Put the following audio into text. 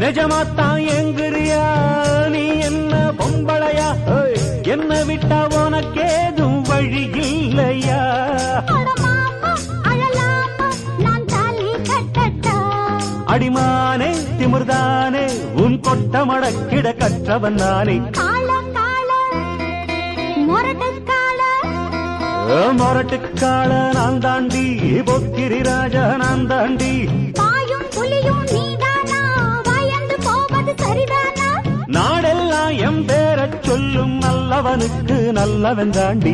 நிஜமாத்தான் எங்குறியா நீ என்ன பொம்பளையா என்ன விட்டா உனக்கேதும் வழி இல்லையா அடிமானே திமிர்தானே உன் கொட்ட மடக்கிட கற்றவன் நானே மொரட்டுக்கால நான் தாண்டி பொக்கிரி ராஜா நான் தாண்டி நாடெல்லாம் எம் பேரச் சொல்லும் நல்லவனுக்கு நல்லவன் தாண்டி